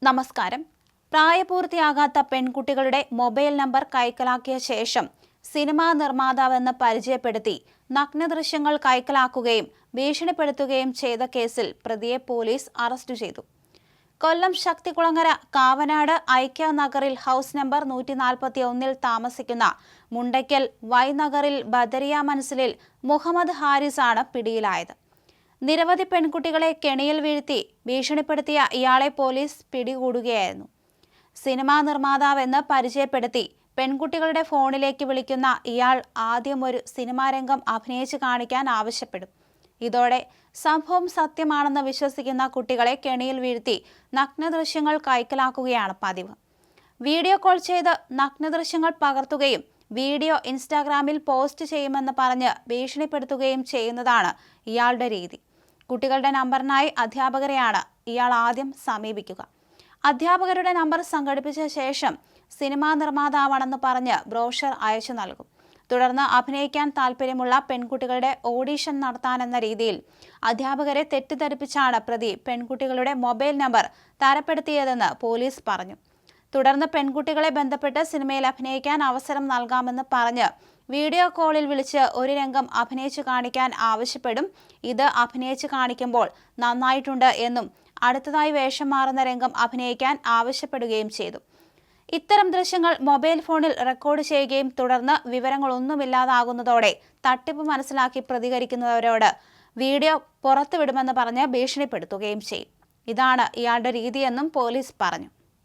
നമസ്കാരം. പ്രായപൂർത്തിയാകാത്ത പെൺകുട്ടികളുടെ മൊബൈൽ നമ്പർ കൈക്കലാക്കിയ ശേഷം സിനിമാ നിർമ്മാതാവെന്ന് പരിചയപ്പെടുത്തി നഗ്നദൃശ്യങ്ങൾ കൈക്കലാക്കുകയും ഭീഷണിപ്പെടുത്തുകയും ചെയ്ത കേസിൽ പ്രതിയെ പോലീസ് അറസ്റ്റ് ചെയ്തു. കൊല്ലം ശക്തികുളങ്ങര കാവനാട് ഐക്യ നഗറിൽ ഹൗസ് നമ്പർ 141 താമസിക്കുന്ന മുണ്ടയ്ക്കൽ വൈ നഗറിൽ ബദരിയ മനസ്സിലിൽ മുഹമ്മദ് ഹാരിസ് ആണ് പിടിയിലായത്. നിരവധി പെൺകുട്ടികളെ കെണിയിൽ വീഴ്ത്തി ഭീഷണിപ്പെടുത്തിയ ഇയാളെ പോലീസ് പിടികൂടുകയായിരുന്നു. സിനിമാ നിർമ്മാതാവെന്ന് പരിചയപ്പെടുത്തി പെൺകുട്ടികളുടെ ഫോണിലേക്ക് വിളിക്കുന്ന ഇയാൾ ആദ്യം ഒരു സിനിമാരംഗം അഭിനയിച്ച് കാണിക്കാൻ ആവശ്യപ്പെടും. ഇതോടെ സംഭവം സത്യമാണെന്ന് വിശ്വസിക്കുന്ന കുട്ടികളെ കെണിയിൽ വീഴ്ത്തി നഗ്നദൃശ്യങ്ങൾ കൈക്കലാക്കുകയാണ് പതിവ്. വീഡിയോ കോൾ ചെയ്ത് നഗ്നദൃശ്യങ്ങൾ പകർത്തുകയും വീഡിയോ ഇൻസ്റ്റാഗ്രാമിൽ പോസ്റ്റ് ചെയ്യുമെന്ന് പറഞ്ഞ് ഭീഷണിപ്പെടുത്തുകയും ചെയ്യുന്നതാണ് ഇയാളുടെ രീതി. കുട്ടികളുടെ നമ്പറിനായി അധ്യാപകരെയാണ് ഇയാൾ ആദ്യം സമീപിക്കുക. അധ്യാപകരുടെ നമ്പർ സംഘടിപ്പിച്ച ശേഷം സിനിമാ നിർമ്മാതാവാണെന്ന് പറഞ്ഞ് ബ്രോഷർ അയച്ചു നൽകും. തുടർന്ന് അഭിനയിക്കാൻ താല്പര്യമുള്ള പെൺകുട്ടികളുടെ ഓഡിഷൻ നടത്താനെന്ന രീതിയിൽ അധ്യാപകരെ തെറ്റിദ്ധരിപ്പിച്ചാണ് പ്രതി പെൺകുട്ടികളുടെ മൊബൈൽ നമ്പർ തരപ്പെടുത്തിയതെന്ന് പോലീസ് പറഞ്ഞു. തുടർന്ന് പെൺകുട്ടികളെ ബന്ധപ്പെട്ട് സിനിമയിൽ അഭിനയിക്കാൻ അവസരം നൽകാമെന്ന് പറഞ്ഞ് വീഡിയോ കോളിൽ വിളിച്ച് ഒരു രംഗം അഭിനയിച്ചു കാണിക്കാൻ ആവശ്യപ്പെടും. ഇത് അഭിനയിച്ചു കാണിക്കുമ്പോൾ നന്നായിട്ടുണ്ട് എന്നും അടുത്തതായി വേഷം മാറുന്ന രംഗം അഭിനയിക്കാൻ ആവശ്യപ്പെടുകയും ചെയ്തു. ഇത്തരം ദൃശ്യങ്ങൾ മൊബൈൽ ഫോണിൽ റെക്കോർഡ് ചെയ്യുകയും തുടർന്ന് വിവരങ്ങളൊന്നുമില്ലാതാകുന്നതോടെ തട്ടിപ്പ് മനസ്സിലാക്കി പ്രതികരിക്കുന്നവരോട് വീഡിയോ പുറത്തുവിടുമെന്ന് പറഞ്ഞ് ഭീഷണിപ്പെടുത്തുകയും ചെയ്യും. ഇതാണ് ഇയാളുടെ രീതിയെന്നും പോലീസ് പറഞ്ഞു.